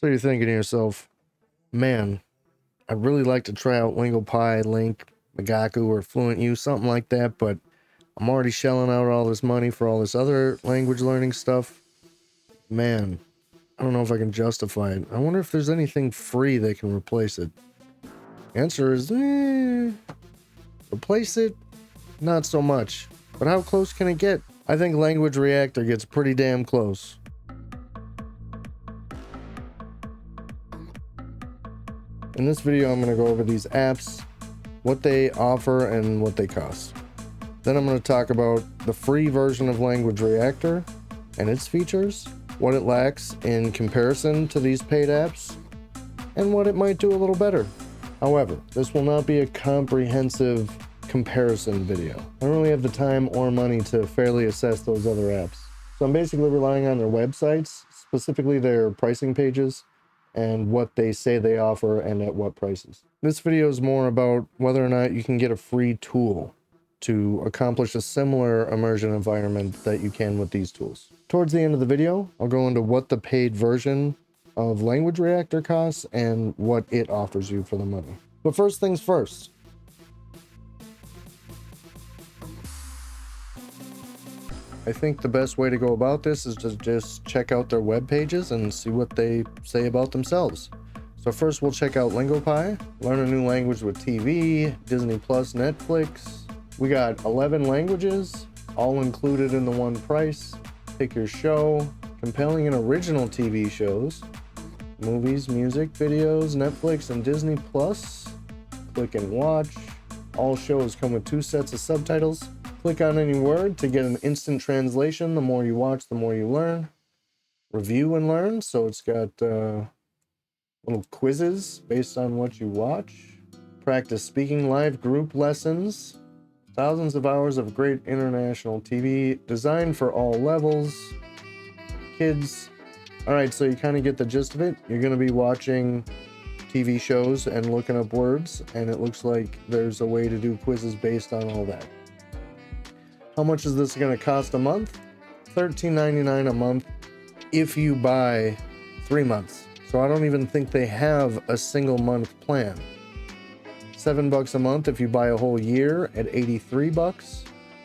So you're thinking to yourself, man, I'd really like to try out Lingo Pie, Link, Migaku, or FluentU, something like that, but I'm already shelling out all this money for all this other language learning stuff. Man, I don't know if I can justify it. I wonder if there's anything free that can replace it. Answer is, replace it? Not so much. But how close can it get? I think Language Reactor gets pretty damn close. In this video, I'm going to go over these apps, what they offer, and what they cost. Then I'm going to talk about the free version of Language Reactor and its features, what it lacks in comparison to these paid apps, and what it might do a little better. However, this will not be a comprehensive comparison video. I don't really have the time or money to fairly assess those other apps. So I'm basically relying on their websites, specifically their pricing pages, and what they say they offer and at what prices. This video is more about whether or not you can get a free tool to accomplish a similar immersion environment that you can with these tools. Towards the end of the video, I'll go into what the paid version of Language Reactor costs and what it offers you for the money. But first things first. I think the best way to go about this is to just check out their web pages and see what they say about themselves. So first we'll check out LingoPie, learn a new language with TV, Disney Plus, Netflix. We got 11 languages, all included in the one price. Pick your show, compelling and original TV shows, movies, music, videos, Netflix and Disney Plus. Click and watch. All shows come with 2 sets of subtitles. Click on any word to get an instant translation. The more you watch, the more you learn. Review and learn. So it's got little quizzes based on what you watch. Practice speaking live group lessons. Thousands of hours of great international TV designed for all levels. Kids. All right, so you kind of get the gist of it. You're going to be watching TV shows and looking up words, and it looks like there's a way to do quizzes based on all that. How much is this going to cost a month? $13.99 a month if you buy 3 months. So I don't even think they have a single month plan. $7 a month if you buy a whole year at $83,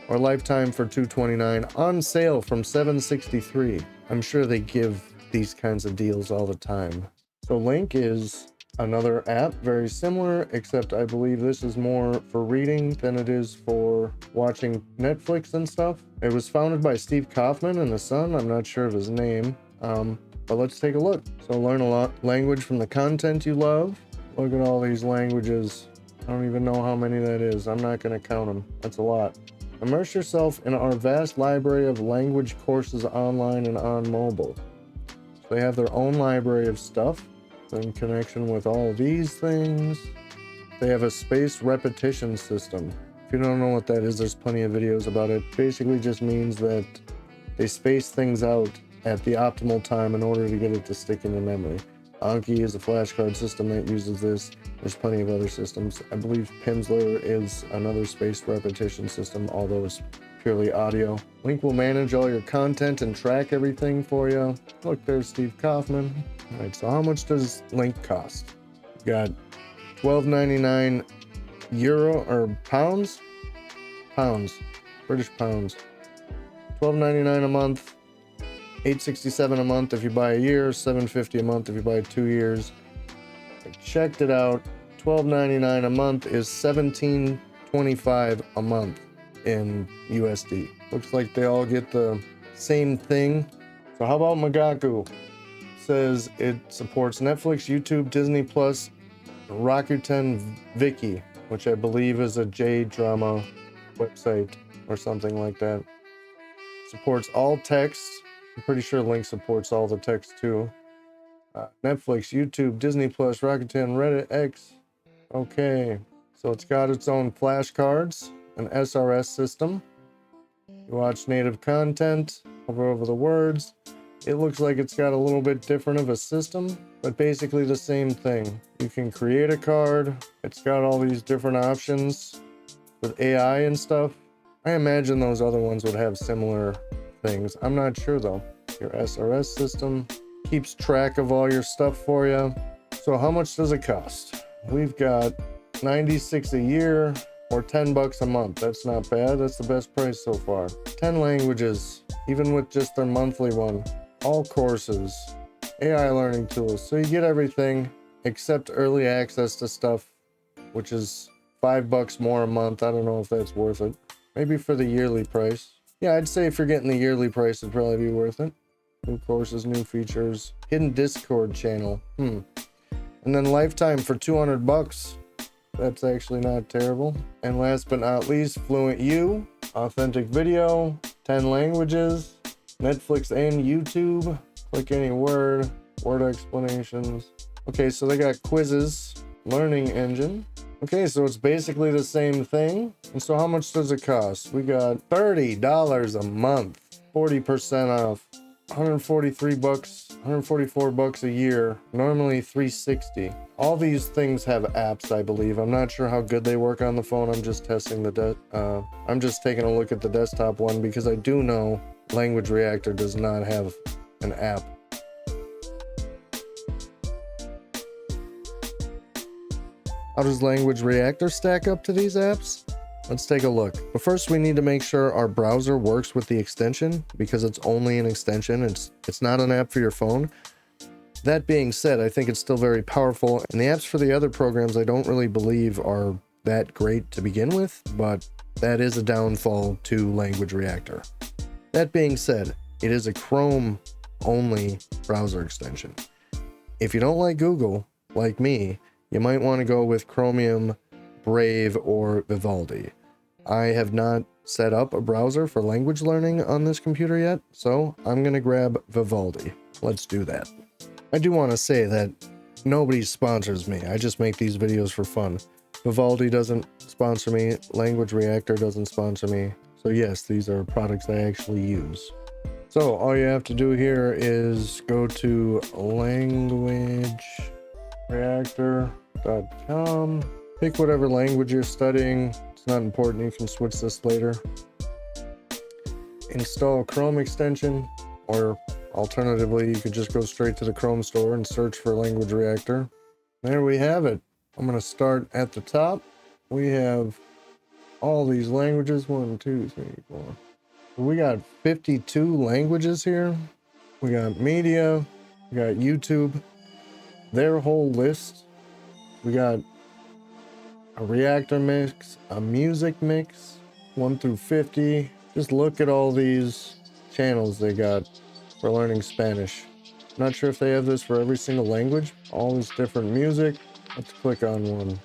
or lifetime for $229, on sale from $763. I'm sure they give these kinds of deals all the time. So Link is another app, very similar, except I believe this is more for reading than it is for watching Netflix and stuff. It was founded by Steve Kaufman and his son. I'm not sure of his name, but let's take a look. So learn a lot language from the content you love. Look at all these languages. I don't even know how many that is. I'm not going to count them. That's a lot. Immerse yourself in our vast library of language courses online and on mobile. So they have their own library of stuff in connection with all these things. They have a spaced repetition system. If you don't know what that is, there's plenty of videos about it. Basically just means that they space things out at the optimal time in order to get it to stick in your memory. Anki is a flashcard system that uses this. There's plenty of other systems. I believe Pimsleur is another spaced repetition system, although it's purely audio. Link will manage all your content and track everything for you. Look, there's Steve Kaufman. All right, so how much does Link cost? You got $12.99 euro or pounds? Pounds, British pounds. $12.99 a month, $8.67 a month if you buy a year, $7.50 a month if you buy 2 years. I checked it out. $12.99 a month is $17.25 a month in USD. Looks like they all get the same thing. So how about Migaku? Says it supports Netflix, YouTube, Disney Plus, Rakuten Viki, which I believe is a J-drama website or something like that. Supports all text. I'm pretty sure Link supports all the text too. Netflix, YouTube, Disney Plus, Rakuten, Reddit, X. Okay, so it's got its own flashcards, an SRS system. You watch native content, hover over the words. It looks like it's got a little bit different of a system, but basically the same thing. You can create a card. It's got all these different options with AI and stuff. I imagine those other ones would have similar things. I'm not sure though. Your SRS system. keeps track of all your stuff for you. So how much does it cost? We've got 96 a year or 10 bucks a month. That's not bad. That's the best price so far. 10 languages, even with just their monthly one. All courses, AI learning tools. So you get everything except early access to stuff, which is $5 more a month. I don't know if that's worth it. Maybe for the yearly price. Yeah, I'd say if you're getting the yearly price, it'd probably be worth it. New courses, new features, hidden Discord channel. And then lifetime for $200. That's actually not terrible. And last but not least, FluentU, authentic video, 10 languages, Netflix and YouTube. Click any word explanations. Okay, so they got quizzes, learning engine. Okay, so it's basically the same thing. And so how much does it cost? We got $30 a month, 40% off, 143 bucks, 144 bucks a year, normally 360. All these things have apps, I believe. I'm not sure how good they work on the phone. I'm just testing I'm just taking a look at the desktop one because I do know Language Reactor does not have an app. How does Language Reactor stack up to these apps? Let's take a look. But first we need to make sure our browser works with the extension because it's only an extension. It's not an app for your phone. That being said, I think it's still very powerful, and the apps for the other programs I don't really believe are that great to begin with, but that is a downfall to Language Reactor. That being said, it is a Chrome only browser extension. If you don't like Google, like me, you might want to go with Chromium, Brave, or Vivaldi. I have not set up a browser for language learning on this computer yet, so I'm going to grab Vivaldi. Let's do that. I do want to say that nobody sponsors me. I just make these videos for fun. Vivaldi doesn't sponsor me. Language Reactor doesn't sponsor me. So yes, these are products I actually use. So all you have to do here is go to languagereactor.com. Pick whatever language you're studying. It's not important. You can switch this later. Install Chrome extension, or alternatively, you could just go straight to the Chrome store and search for Language Reactor. There we have it. I'm going to start at the top. We have all these languages. 1, 2, 3, 4. We got 52 languages here. We got media. We got YouTube. Their whole list. We got a reactor mix, a music mix, 1 through 50. Just look at all these channels they got for learning Spanish. Not sure if they have this for every single language. All this different music. Let's click on one.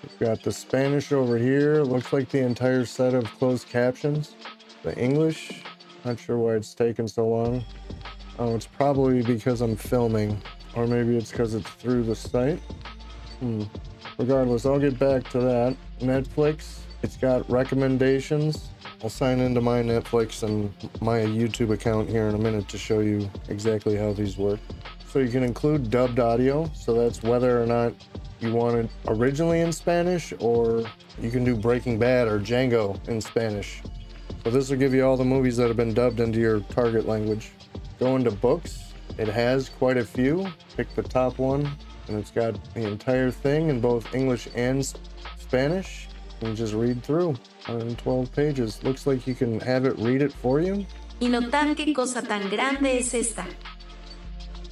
We've got the Spanish over here. Looks like the entire set of closed captions. The English. Not sure why it's taken so long. Oh, it's probably because I'm filming. Or maybe it's because it's through the site. Regardless, I'll get back to that. Netflix. It's got recommendations. I'll sign into my Netflix and my YouTube account here in a minute to show you exactly how these work. So you can include dubbed audio. So that's whether or not you want it originally in Spanish, or you can do Breaking Bad or Django in Spanish. So this will give you all the movies that have been dubbed into your target language. Go into books. It has quite a few. Pick the top one, and it's got the entire thing in both English and Spanish. And just read through 112 pages. Looks like you can have it read it for you. Y notan qué cosa tan grande es esta.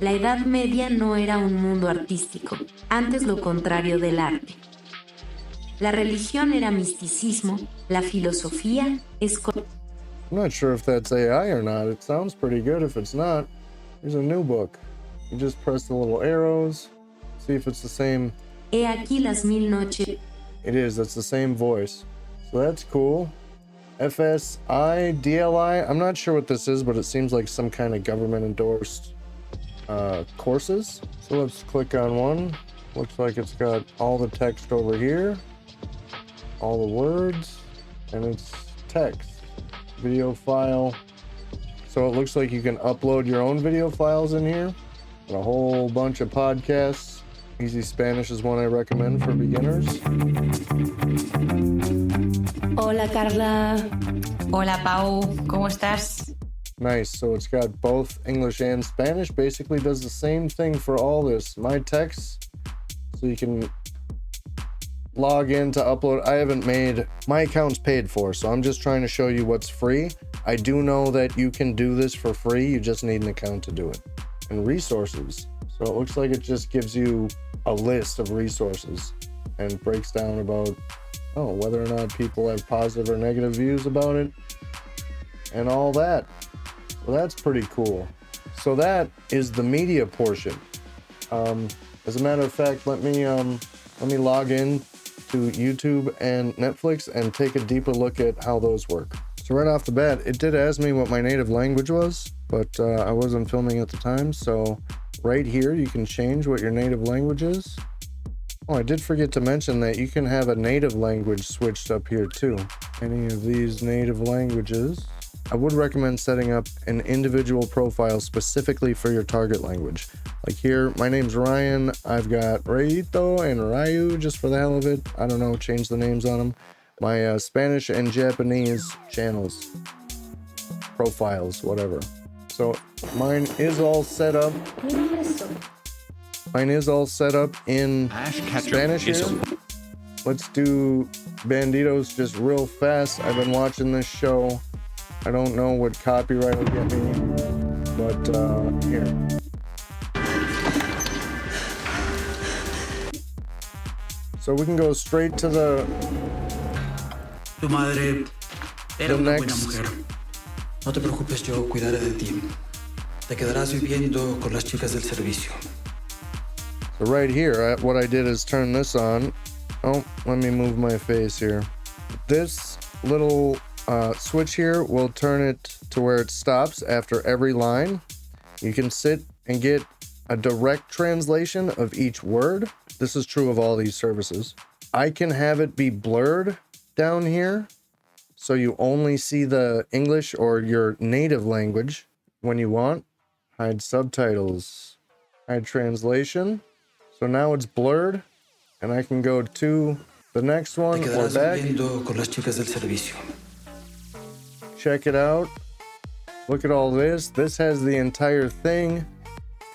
La Edad Media no era un mundo artístico, antes lo contrario del arte. La religión era misticismo, la filosofía es... I'm not sure if that's AI or not. It sounds pretty good if it's not. Here's a new book. You just press the little arrows, see if it's the same. He aquí las 1000 noches. It is, that's the same voice. So that's cool. FSI, DLI, I'm not sure what this is, but it seems like some kind of government endorsed courses. So let's click on one. Looks like it's got all the text over here, all the words, and it's text, video file. So it looks like you can upload your own video files in here, and a whole bunch of podcasts. Easy Spanish is one I recommend for beginners. Hola, Carla. Hola, Pau. ¿Cómo estás? Nice. So it's got both English and Spanish. Basically does the same thing for all this. My text, so you can log in to upload. I haven't made, my account's paid for, so I'm just trying to show you what's free. I do know that you can do this for free. You just need an account to do it. And resources. So it looks like it just gives you a list of resources and breaks down about, whether or not people have positive or negative views about it and all that. So that's pretty cool. So that is the media portion. As a matter of fact, let me log in to YouTube and Netflix and take a deeper look at how those work. So right off the bat, it did ask me what my native language was, but I wasn't filming at the time. So right here, you can change what your native language is. Oh, I did forget to mention that you can have a native language switched up here too. Any of these native languages. I would recommend setting up an individual profile specifically for your target language. Like here, my name's Ryan. I've got Rayito and Ryu just for the hell of it. I don't know, change the names on them. My Spanish and Japanese channels, profiles, whatever. So mine is all set up. Mine is all set up in Spanish here. Let's do Banditos just real fast. I've been watching this show. I don't know what copyright will get me, but here. So we can go straight to the next. No te preocupes, yo cuidaré de ti. Te quedarás viviendo con las chicas del servicio. So right here, what I did is turn this on. Oh, let me move my face here. This little switch here will turn it to where it stops after every line. You can sit and get a direct translation of each word. This is true of all these services. I can have it be blurred down here, so you only see the English or your native language when you want. Hide subtitles, hide translation. So now it's blurred, and I can go to the next one or back. Check it out. Look at all this. This has the entire thing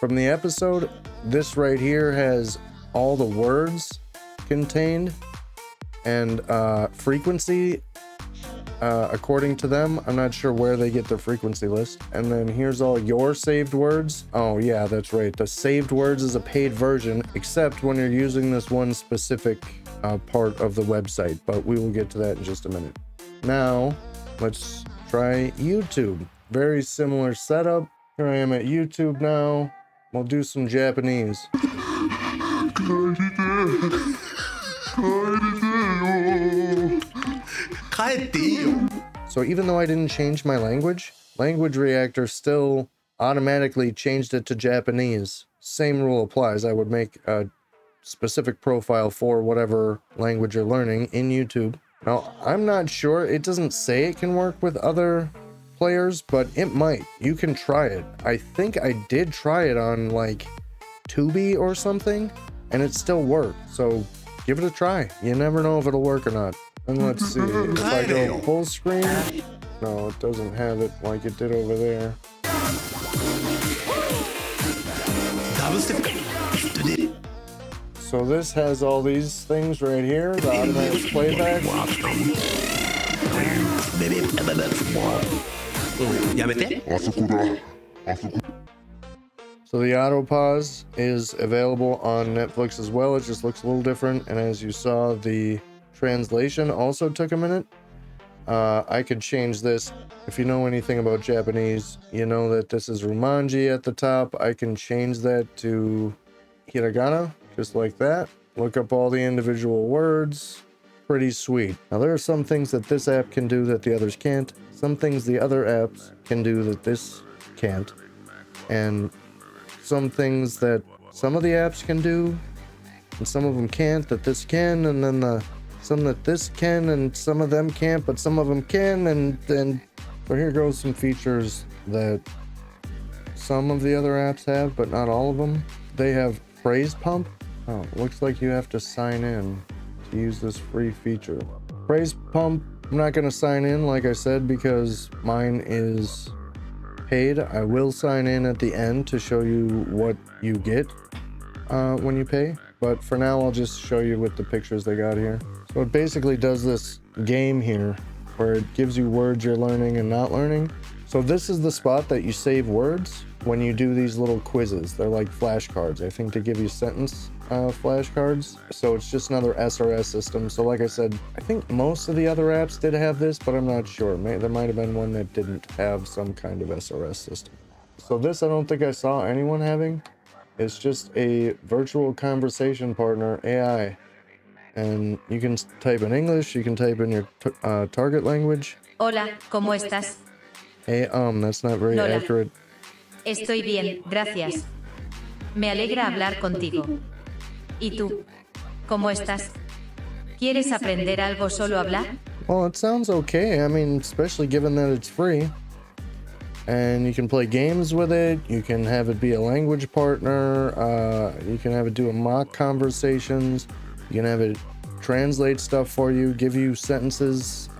from the episode. This right here has all the words contained and frequency according to them. I'm not sure where they get the frequency list. And then here's all your saved words. Oh yeah, that's right. The saved words is a paid version, except when you're using this one specific part of the website, but we will get to that in just a minute. Now, let's try YouTube. Very similar setup. Here I am at YouTube now. We'll do some Japanese. So even though I didn't change my language, Language Reactor still automatically changed it to Japanese. Same rule applies. I would make a specific profile for whatever language you're learning in YouTube. Now, I'm not sure. It doesn't say it can work with other players, but it might. You can try it. I think I did try it on like Tubi or something, and it still worked. So give it a try. You never know if it'll work or not. And let's see, if I go full screen, no, it doesn't have it like it did over there. So this has all these things right here, the automatic playback. So the auto pause is available on Netflix as well. It just looks a little different. And as you saw, the translation also took a minute. I could change this. If you know anything about Japanese, you know that this is Romanji at the top. I can change that to hiragana, just like that. Look up all the individual words. Pretty sweet. Now there are some things that this app can do that the others can't. Some things the other apps can do that this can't. And some things that some of the apps can do and some of them can't that this can, and then some that this can and some of them can't but some of them can. And then so here goes some features that some of the other apps have but not all of them. They have phrase pump. Oh, looks like you have to sign in to use this free feature. Phrase pump, I'm not going to sign in like I said because mine is paid. I will sign in at the end to show you what you get when you pay, but for now I'll just show you with the pictures they got here. So it basically does this game here where it gives you words you're learning and not learning. So this is the spot that you save words when you do these little quizzes. They're like flashcards. I think they give you sentence flashcards. So it's just another SRS system. So like I said, I think most of the other apps did have this, but I'm not sure. There might have been one that didn't have some kind of SRS system. So this I don't think I saw anyone having. It's just a virtual conversation partner, AI. And you can type in English, you can type in your target language. Hola, ¿cómo estás? Hey, that's not very Lola. accurate. Estoy bien, gracias. Me alegra hablar contigo. ¿Y tú? ¿Cómo estás? ¿Quieres aprender algo solo hablar? Well, it sounds okay. I mean, especially given that it's free. And you can play games with it. You can have it be a language partner. You can have it do a mock conversations. You can have it translate stuff for you, give you sentences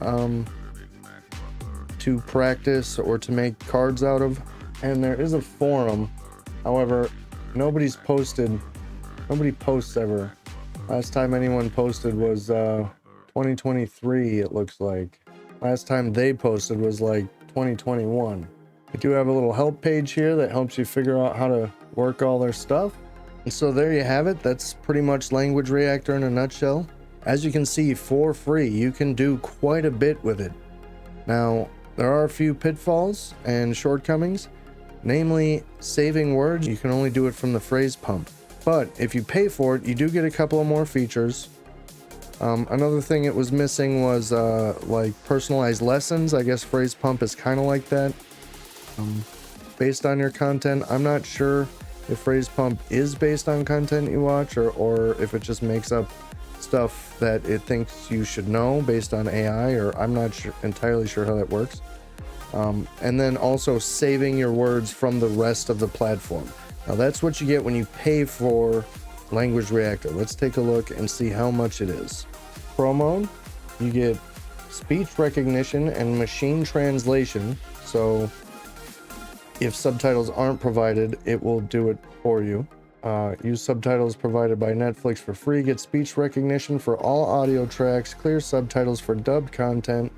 to practice or to make cards out of. And there is a forum. However, nobody posts ever. Last time anyone posted was 2023, it looks like. Last time they posted was like 2021. I do have a little help page here that helps you figure out how to work all their stuff. And so there you have it. That's pretty much Language Reactor in a nutshell. As you can see, for free, you can do quite a bit with it. Now, there are a few pitfalls and shortcomings, namely saving words. You can only do it from the phrase pump. But if you pay for it, you do get a couple of more features. Another thing it was missing was like personalized lessons. I guess phrase pump is kind of like that. Based on your content. I'm not sure if phrase pump is based on content you watch or if it just makes up stuff that it thinks you should know based on AI, or I'm not entirely sure how that works. And then also saving your words from the rest of the platform. Now that's what you get when you pay for Language Reactor. Let's take a look and see how much it is. Pro mode, you get speech recognition and machine translation. So if subtitles aren't provided, it will do it for you. Use subtitles provided by Netflix for free. Get speech recognition for all audio tracks. Clear subtitles for dubbed content.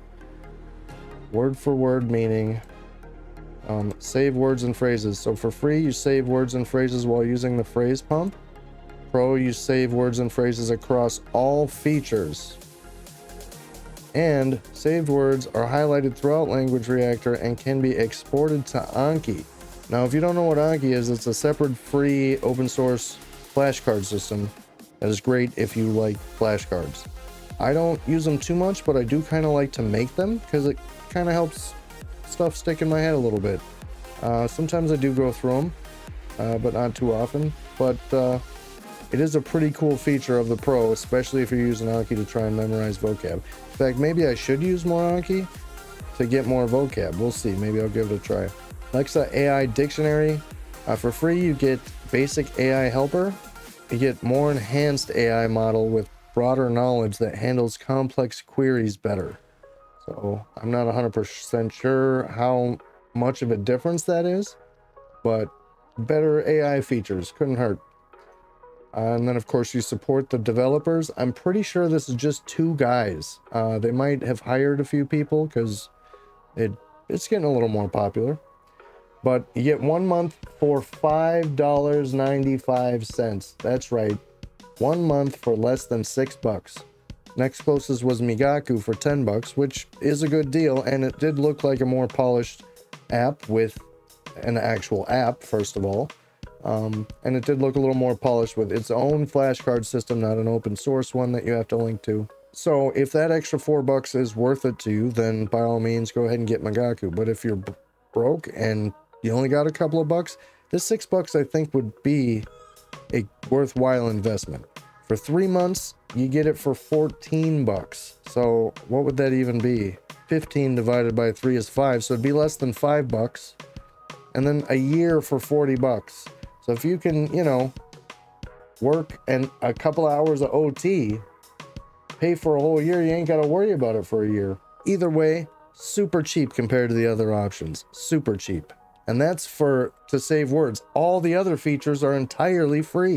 Word for word meaning. Save words and phrases. So for free, you save words and phrases while using the phrase pump. Pro, you save words and phrases across all features. And saved words are highlighted throughout Language Reactor and can be exported to Anki. Now, if you don't know what Anki is, it's a separate free open source flashcard system that is great if you like flashcards. I don't use them too much, but I do kind of like to make them because it kind of helps stuff stick in my head a little bit. Sometimes I do go through them, but not too often. But it is a pretty cool feature of the Pro, especially if you're using Anki to try and memorize vocab. In fact, maybe I should use more Anki to get more vocab. We'll see. Maybe I'll give it a try. Alexa AI Dictionary. For free, you get basic AI helper. You get more enhanced AI model with broader knowledge that handles complex queries better. So I'm not 100% sure how much of a difference that is, but better AI features couldn't hurt. And then of course you support the developers. I'm pretty sure this is just 2 guys. They might have hired a few people because it's getting a little more popular. But you get 1 month for $5.95. That's right. 1 month for less than $6. Next closest was Migaku for $10, which is a good deal, and it did look like a more polished app with an actual app, first of all. And it did look a little more polished with its own flashcard system, not an open source one that you have to link to. So if that extra $4 is worth it to you, then by all means go ahead and get Migaku. But if you're broke and you only got a couple of bucks, this $6 I think would be a worthwhile investment. For 3 months, you get it for $14. So what would that even be? 15 divided by 3 is 5, so it'd be less than $5. And then a year for $40. So if you can, work and a couple hours of OT, pay for a whole year, you ain't got to worry about it for a year. Either way, super cheap compared to the other options. Super cheap. And that's to save words. All the other features are entirely free.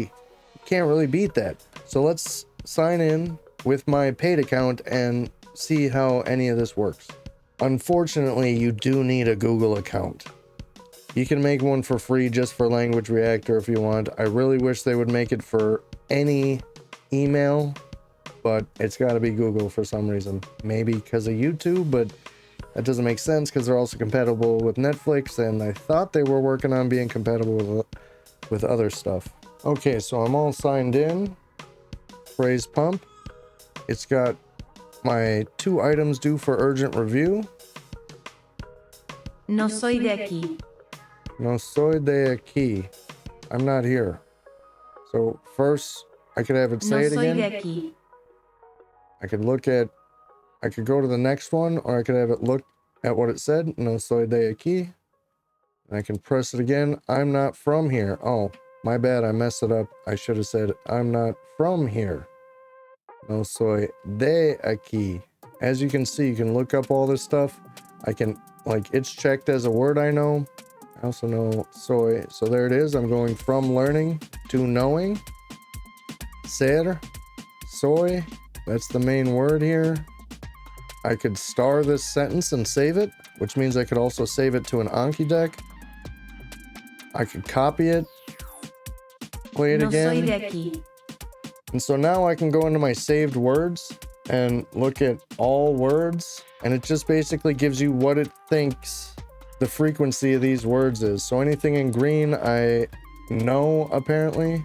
You can't really beat that. So let's sign in with my paid account and see how any of this works. Unfortunately, you do need a Google account. You can make one for free just for Language Reactor if you want. I really wish they would make it for any email, but it's got to be Google for some reason. Maybe because of YouTube, but that doesn't make sense because they're also compatible with Netflix, and I thought they were working on being compatible with other stuff. Okay, so I'm all signed in. Phrase pump. It's got my 2 items due for urgent review. No soy de aquí. No soy de aquí. I'm not here. So first, I could have it say it again. No soy de aquí. I could go to the next one, or I could have it look at what it said. No soy de aquí. And I can press it again. I'm not from here. Oh, my bad. I messed it up. I should have said, I'm not from here. No soy de aquí. As you can see, you can look up all this stuff. I can, it's checked as a word I know. I also know soy. So there it is. I'm going from learning to knowing. Ser, soy. That's the main word here. I could star this sentence and save it, which means I could also save it to an Anki deck. I could copy it, play it again. No soy de aquí. And so now I can go into my saved words and look at all words, and it just basically gives you what it thinks the frequency of these words is. So anything in green, I know apparently.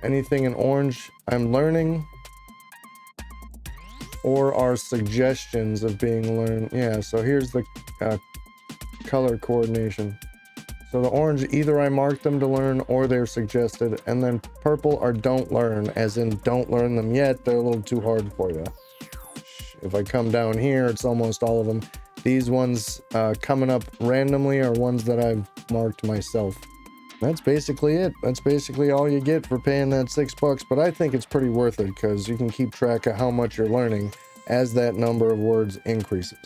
Anything in orange, I'm learning. Or are suggestions of being learned. Yeah, so here's the color coordination. So the orange, either I marked them to learn or they're suggested, and then purple are don't learn, as in don't learn them yet, they're a little too hard for you. If I come down here, it's almost all of them. These ones coming up randomly are ones that I've marked myself. That's basically it. That's basically all you get for paying that $6, but I think it's pretty worth it because you can keep track of how much you're learning as that number of words increases.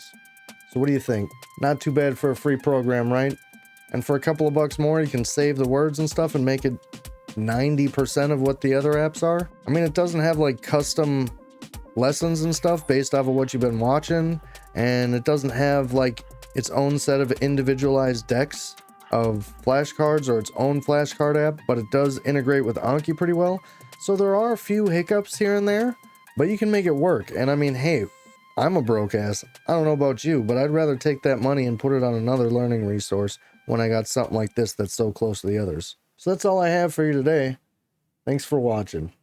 So what do you think? Not too bad for a free program, right? And for a couple of bucks more, you can save the words and stuff and make it 90% of what the other apps are. I mean, it doesn't have like custom lessons and stuff based off of what you've been watching, and it doesn't have like its own set of individualized decks of flashcards or its own flashcard app, but it does integrate with Anki pretty well. So there are a few hiccups here and there, but you can make it work. And I mean, hey, I'm a broke ass. I don't know about you, but I'd rather take that money and put it on another learning resource when I got something like this that's so close to the others. So that's all I have for you today. Thanks for watching.